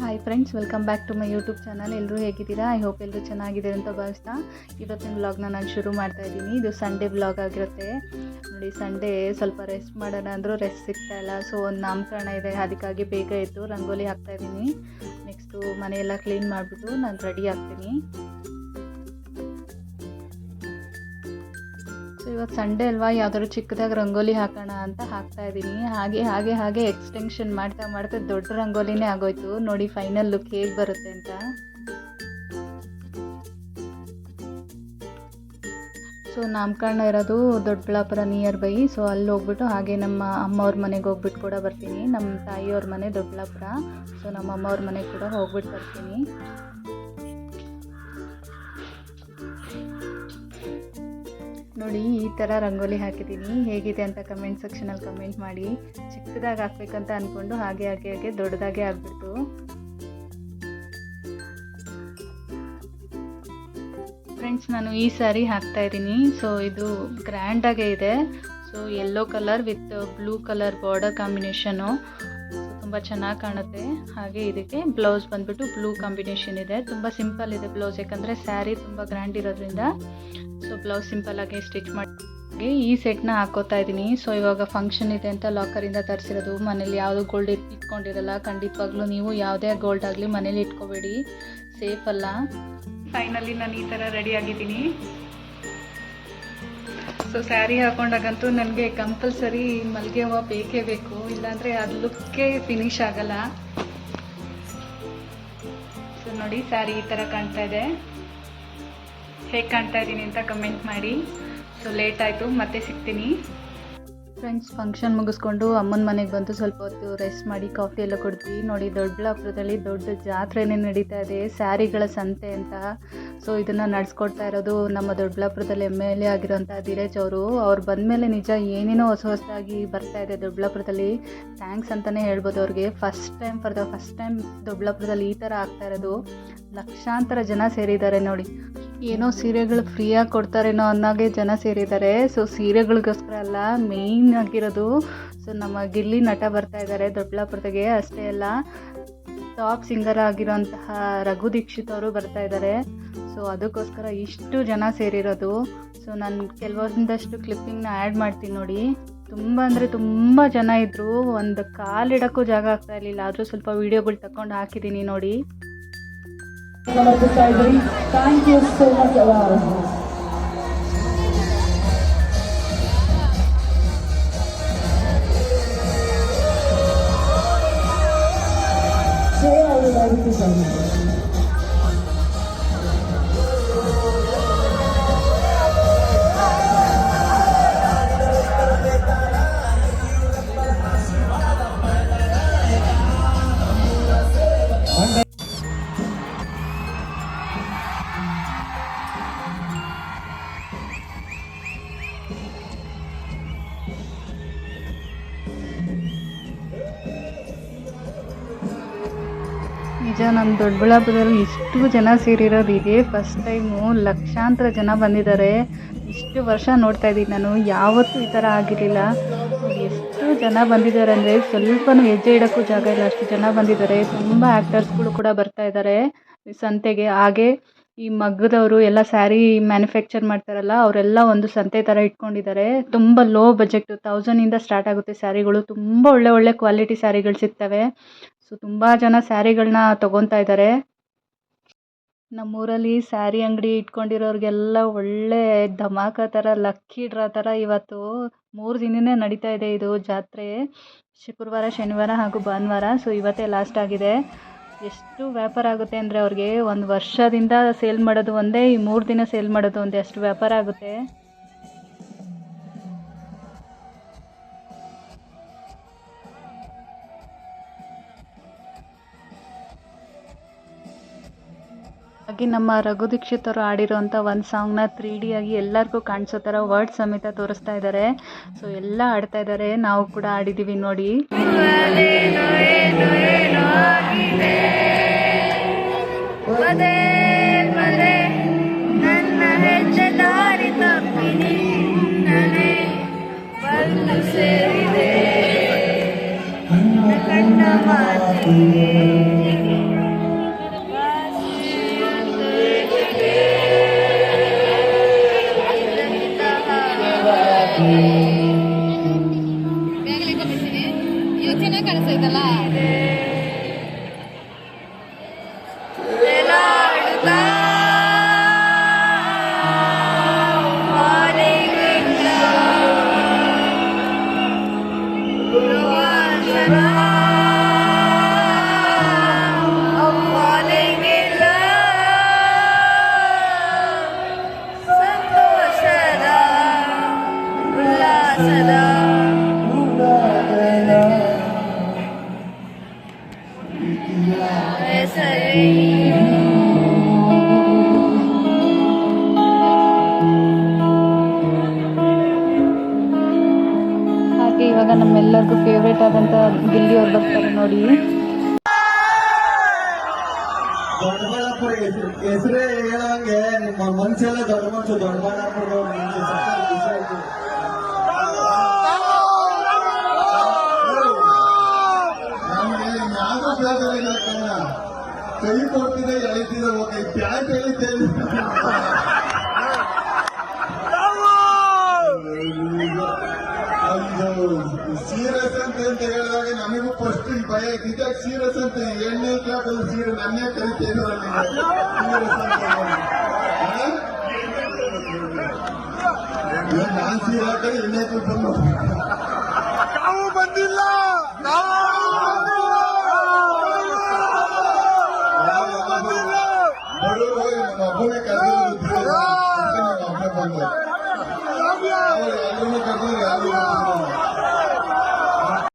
Hi friends, welcome back to my YouTube channel. ಎಲ್ಲರೂ ಹೇಗಿದ್ದೀರಾ? I hope ಎಲ್ಲರೂ ಚೆನ್ನಾಗಿದ್ದೀರಿ ಅಂತ ಭಾವಿಸ್ತಾ ಇವತ್ತಿನ ವ್ಲಾಗ್ನ ನಾನು ಶುರು ಮಾಡ್ತಾ ಇದ್ದೀನಿ. ಇದು ಸಂಡೇ ವ್ಲಾಗ್ ಆಗಿರುತ್ತೆ. ನೋಡಿ, ಸಂಡೇ ಸ್ವಲ್ಪ ರೆಸ್ಟ್ ಮಾಡೋಣ ಅಂದರೂ ರೆಸ್ಟ್ ಸಿಗ್ತಾಯಿಲ್ಲ. ಸೊ ಒಂದು ನಾಮಕರಣ ಇದೆ, ಅದಕ್ಕಾಗಿ ಬೇಗ ಎದ್ದು ರಂಗೋಲಿ ಹಾಕ್ತಾಯಿದ್ದೀನಿ. ನೆಕ್ಸ್ಟು ಮನೆಯೆಲ್ಲ ಕ್ಲೀನ್ ಮಾಡಿಬಿಟ್ಟು ನಾನು ರೆಡಿ ಆಗ್ತೀನಿ. ಸೊ ಇವತ್ತು ಸಂಡೇ ಅಲ್ವಾ, ಯಾವುದಾದ್ರು ಚಿಕ್ಕದಾಗಿ ರಂಗೋಲಿ ಹಾಕೋಣ ಅಂತ ಹಾಕ್ತಾ ಇದ್ದೀನಿ. ಹಾಗೆ ಎಕ್ಸ್ಟೆನ್ಷನ್ ಮಾಡ್ತಾ ದೊಡ್ಡ ರಂಗೋಲಿನೇ ಆಗೋಯ್ತು. ನೋಡಿ ಫೈನಲ್ ಲುಕ್ ಹೇಗೆ ಬರುತ್ತೆ ಅಂತ. ಸೊ ನಾಮಕರಣ ಇರೋದು ದೊಡ್ಡಬಳ್ಳಾಪುರ ನಿಯರ್ ಬೈ. ಸೊ ಅಲ್ಲಿ ಹೋಗ್ಬಿಟ್ಟು ಹಾಗೆ ನಮ್ಮ ಅಮ್ಮವ್ರ ಮನೆಗೆ ಹೋಗ್ಬಿಟ್ಟು ಕೂಡ ಬರ್ತೀನಿ. ನಮ್ಮ ತಾಯಿಯವ್ರ ಮನೆ ದೊಡ್ಡಬಳ್ಳಾಪುರ. ಸೊ ನಮ್ಮ ಅಮ್ಮವ್ರ ಮನೆಗೆ ಕೂಡ ಹೋಗ್ಬಿಟ್ಟು ಬರ್ತೀನಿ. ನೋಡಿ, ಈ ಥರ ರಂಗೋಲಿ ಹಾಕಿದ್ದೀನಿ. ಹೇಗಿದೆ ಅಂತ ಕಮೆಂಟ್ ಸೆಕ್ಷನಲ್ಲಿ ಕಮೆಂಟ್ ಮಾಡಿ. ಚಿಕ್ಕದಾಗಿ ಹಾಕ್ಬೇಕಂತ ಅಂದ್ಕೊಂಡು ಹಾಗೆ ದೊಡ್ಡದಾಗೆ ಆಗ್ಬಿಟ್ಟು. ಫ್ರೆಂಡ್ಸ್, ನಾನು ಈ ಸ್ಯಾರಿ ಹಾಕ್ತಾ ಇದ್ದೀನಿ. ಸೊ ಇದು ಗ್ರ್ಯಾಂಡಾಗೆ ಇದೆ. So yellow colour with blue colour border combination. ತುಂಬ ಚೆನ್ನಾಗಿ ಕಾಣುತ್ತೆ. ಹಾಗೆ ಇದಕ್ಕೆ ಬ್ಲೌಸ್ ಬಂದ್ಬಿಟ್ಟು ಬ್ಲೂ ಕಾಂಬಿನೇಷನ್ ಇದೆ. ತುಂಬ ಸಿಂಪಲ್ ಇದೆ ಬ್ಲೌಸ್, ಯಾಕಂದರೆ ಸ್ಯಾರಿ ತುಂಬ ಗ್ರ್ಯಾಂಡ್ ಇರೋದ್ರಿಂದ ಸೊ ಬ್ಲೌಸ್ ಸಿಂಪಲ್ಲಾಗಿ ಸ್ಟಿಚ್ ಮಾಡಿ ಈ ಸೆಟ್ನ ಹಾಕೋತಾ ಇದ್ದೀನಿ. ಸೊ ಇವಾಗ ಫಂಕ್ಷನ್ ಇದೆ ಅಂತ ಲಾಕರಿಂದ ತರಿಸಿರೋದು. ಮನೇಲಿ ಯಾವುದು ಗೋಲ್ಡ್ ಇಟ್ಕೊಂಡಿರಲ್ಲ. ಖಂಡಿತವಾಗ್ಲೂ ನೀವು ಯಾವುದೇ ಗೋಲ್ಡ್ ಆಗಲಿ ಮನೇಲಿ ಇಟ್ಕೋಬೇಡಿ, ಸೇಫ್ ಅಲ್ಲ. ಫೈನಲಿ ನಾನು ಈ ಥರ ರೆಡಿ ಆಗಿದ್ದೀನಿ. ಸೊ ಸ್ಯಾರಿ ಹಾಕೊಂಡಾಗಂತೂ ನನಗೆ ಕಂಪಲ್ಸರಿ ಮಲ್ಲಿಗೆ ಹೂವು ಬೇಕೇ ಬೇಕು, ಇಲ್ಲಾಂದರೆ ಅದು ಲುಕ್ಕೇ ಫಿನಿಶ್ ಆಗಲ್ಲ. ಸೊ ನೋಡಿ, ಸ್ಯಾರಿ ಈ ಥರ ಕಾಣ್ತಾ ಇದೆ. ಹೇಗೆ ಕಾಣ್ತಾ ಇದ್ದೀನಿ ಅಂತ ಕಮೆಂಟ್ ಮಾಡಿ. ಸೊ ಲೇಟ್ ಆಯಿತು, ಮತ್ತೆ ಸಿಗ್ತೀನಿ. ಫ್ರೆಂಡ್ಸ್, ಫಂಕ್ಷನ್ ಮುಗಿಸ್ಕೊಂಡು ಅಮ್ಮನ ಮನೆಗೆ ಬಂದು ಸ್ವಲ್ಪ ಹೊತ್ತು ರೆಸ್ಟ್ ಮಾಡಿ ಕಾಫಿ ಎಲ್ಲ ಕೊಡ್ತೀವಿ. ನೋಡಿ, ದೊಡ್ಡಬಳ್ಳಾಪುರದಲ್ಲಿ ದೊಡ್ಡ ಜಾತ್ರೆನೇ ನಡೀತಾ ಇದೆ, ಸ್ಯಾರಿಗಳ ಸಂತೆ ಅಂತ. ಸೊ ಇದನ್ನು ನಡೆಸ್ಕೊಡ್ತಾ ಇರೋದು ನಮ್ಮ ದೊಡ್ಡಬಳ್ಳಾಪುರದಲ್ಲಿ MLA ಆಗಿರೋಂಥ ಧೀರಜ್ ಅವರು. ಅವ್ರು ಬಂದಮೇಲೆ ನಿಜ ಏನೇನೋ ಹೊಸದಾಗಿ ಬರ್ತಾ ಇದೆ ದೊಡ್ಡಬಳ್ಳಾಪುರದಲ್ಲಿ. ಥ್ಯಾಂಕ್ಸ್ ಅಂತಲೇ ಹೇಳ್ಬೋದು ಅವ್ರಿಗೆ. ಫಸ್ಟ್ ಟೈಮ್ ದೊಡ್ಡಬಳ್ಳಾಪುರದಲ್ಲಿ ಈ ಥರ ಆಗ್ತಾ ಇರೋದು. ಲಕ್ಷಾಂತರ ಜನ ಸೇರಿದ್ದಾರೆ ನೋಡಿ. ಏನೋ ಸೀರೆಗಳು ಫ್ರೀಯಾಗಿ ಕೊಡ್ತಾರೇನೋ ಅನ್ನೋಗೆ ಜನ ಸೇರಿದ್ದಾರೆ. ಸೊ ಸೀರೆಗಳಿಗೋಸ್ಕರ ಅಲ್ಲ, ಮೇಯ್ನ್ ಆಗಿರೋದು ಸೊ ನಮ್ಮ ಗಿಲ್ಲಿ ನಟ ಬರ್ತಾ ಇದ್ದಾರೆ ದೊಡ್ಡಬಳ್ಳಾಪುರದಾಗೆ. ಅಷ್ಟೇ ಅಲ್ಲ, ಟಾಪ್ ಸಿಂಗರ್ ಆಗಿರೋಂತಹ ರಘು ದೀಕ್ಷಿತ್ ಅವರು ಬರ್ತಾ ಇದ್ದಾರೆ. ಸೊ ಅದಕ್ಕೋಸ್ಕರ ಇಷ್ಟು ಜನ ಸೇರಿರೋದು. ಸೊ ನಾನು ಕೆಲವೊಂದಷ್ಟು ಕ್ಲಿಪ್ಪಿಂಗ್ನ ಆ್ಯಡ್ ಮಾಡ್ತೀನಿ ನೋಡಿ. ತುಂಬ ಅಂದರೆ ತುಂಬ ಜನ ಇದ್ದರು. ಒಂದು ಕಾಲಿಡೋಕ್ಕೂ ಜಾಗ ಆಗ್ತಾ ಇರಲಿಲ್ಲ. ಆದರೂ ಸ್ವಲ್ಪ ವೀಡಿಯೋಗಳು ತಗೊಂಡು ಹಾಕಿದ್ದೀನಿ ನೋಡಿ. Thank you so much, Awal. Say all the ladies to join me. ನಿಜ, ನಮ್ಮ ದೊಡ್ಡಬಳ್ಳಾಪುರದಲ್ಲಿ ಇಷ್ಟು ಜನ ಸೇರಿರೋದು ಇದೇ ಫಸ್ಟ್ ಟೈಮು. ಲಕ್ಷಾಂತರ ಜನ ಬಂದಿದ್ದಾರೆ. ಇಷ್ಟು ವರ್ಷ ನೋಡ್ತಾ ಇದ್ದೀನಿ ನಾನು, ಯಾವತ್ತೂ ಈ ಥರ ಆಗಿರಲಿಲ್ಲ. ಎಷ್ಟು ಜನ ಬಂದಿದ್ದಾರೆ ಅಂದರೆ ಸ್ವಲ್ಪನೂ ಹೆಜ್ಜೆ ಇಡೋಕ್ಕೂ ಜಾಗ ಇಲ್ಲ, ಅಷ್ಟು ಜನ ಬಂದಿದ್ದಾರೆ. ತುಂಬ ಆ್ಯಕ್ಟರ್ಸ್ಗಳು ಕೂಡ ಬರ್ತಾ ಇದ್ದಾರೆ ಈ ಸಂತೆಗೆ. ಹಾಗೆ ಈ ಮಗ್ಗದವರು ಎಲ್ಲ ಸ್ಯಾರಿ ಮ್ಯಾನುಫ್ಯಾಕ್ಚರ್ ಮಾಡ್ತಾರಲ್ಲ, ಅವರೆಲ್ಲ ಒಂದು ಸಂತೆ ಥರ ಇಟ್ಕೊಂಡಿದ್ದಾರೆ. ತುಂಬ ಲೋ ಬಜೆಟ್, 1000ಇಂದ ಸ್ಟಾರ್ಟ್ ಆಗುತ್ತೆ ಸ್ಯಾರಿಗಳು. ತುಂಬ ಒಳ್ಳೆ ಕ್ವಾಲಿಟಿ ಸ್ಯಾರಿಗಳು ಸಿಗ್ತವೆ. ಸೊ ತುಂಬ ಜನ ಸ್ಯಾರಿಗಳನ್ನ ತೊಗೊತಾ ಇದ್ದಾರೆ. ನಮ್ಮೂರಲ್ಲಿ ಸ್ಯಾರಿ ಅಂಗಡಿ ಇಟ್ಕೊಂಡಿರೋರಿಗೆಲ್ಲ ಒಳ್ಳೆ ಧಮಾಕ ಥರ, ಲಕ್ಕಿ ಡ್ರಾ ಥರ ಇವತ್ತು 3 ದಿನನೇ ನಡೀತಾ ಇದೆ ಇದು ಜಾತ್ರೆ. ಶುಕ್ರವಾರ, ಶನಿವಾರ ಹಾಗೂ ಭಾನುವಾರ. ಸೊ ಇವತ್ತೇ ಲಾಸ್ಟ್ ಆಗಿದೆ. ಎಷ್ಟು ವ್ಯಾಪಾರ ಆಗುತ್ತೆ ಅಂದರೆ ಅವ್ರಿಗೆ ಒಂದು ವರ್ಷದಿಂದ ಸೇಲ್ ಮಾಡೋದು ಒಂದೇ, ಈ 3 ದಿನ ಸೇಲ್ ಮಾಡೋದು ಒಂದೇ, ಅಷ್ಟು ವ್ಯಾಪಾರ ಆಗುತ್ತೆ. ಹಾಗೆ ನಮ್ಮ ರಘು ದೀಕ್ಷಿತ್ ಅವರು ಆಡಿರೋಂಥ ಒಂದು ಸಾಂಗ್ನ 3D ಆಗಿ ಎಲ್ಲರಿಗೂ ಕಾಣಿಸೋ ಥರ ವರ್ಡ್ ಸಮೇತ ತೋರಿಸ್ತಾ ಇದ್ದಾರೆ. ಸೊ ಎಲ್ಲ ಆಡ್ತಾ ಇದ್ದಾರೆ, ನಾವು ಕೂಡ ಆಡಿದ್ದೀವಿ ನೋಡಿ. ನನ್ನ ಹೆಜ್ಜೆ ದಾರಿ ತಪ್ಪಿನಿ, ಬಂದು ಸೇರಿದೆ ಕಣ್ಣ ಮಾತಿಗೆ. ಹಾಗೆ ಇವಾಗ ನಮ್ಮೆಲ್ಲರಿಗೂ ಫೇವ್ರೇಟ್ ಆದಂಥ ಗಿಲ್ಲಿಯವ್ರು ಬರ್ತಾರೆ ನೋಡಿ. ದೊಡ್ಡಬಳ್ಳಾಪುರ ಹೆಸರೇ ಹೇಳಂಗೆ ನಿಮ್ಮ ಮನ್ಸೆಲ್ಲ ದೊಡ್ಡ ಮನ್ಸು ದೊಡ್ಡಬಳ್ಳಾಪುರ ನಮ್ಗೆ ಯಾವ್ದು ಬೇಜಾರಿಲ್ಲ ಕಣ. ಕೈ ಕೊಡ್ತಿದೆ ಎಳಿತಿದೆ ಹೋಗಿ ಪ್ಯಾಂಟ್ ಎಳಿತೇವೆ. ಸೀರಿಯಸ್ ಅಂತ ಹೇಳಿದಾಗ ನಮಗೂ ಫಸ್ಟ್ ಭಯ ಇದ್ದಾಗ ಸೀರಿಯಸ್ ಅಂತ ಎಣ್ಣೆ ಹಾಕೋದು ಸೀರೆ ನನ್ನೇ ಕರಿತೇವೆ ನಾನ್ ಸೀರೆ ಹಾಕಿ ಎಣ್ಣೆ ಬಂದು ನಾವು ಬಂದಿಲ್ಲ ಬಡವರು ನನ್ನ ಒಬ್ಬನೇ ಕರೆದು ಒಬ್ಬನೇ ಬಂದ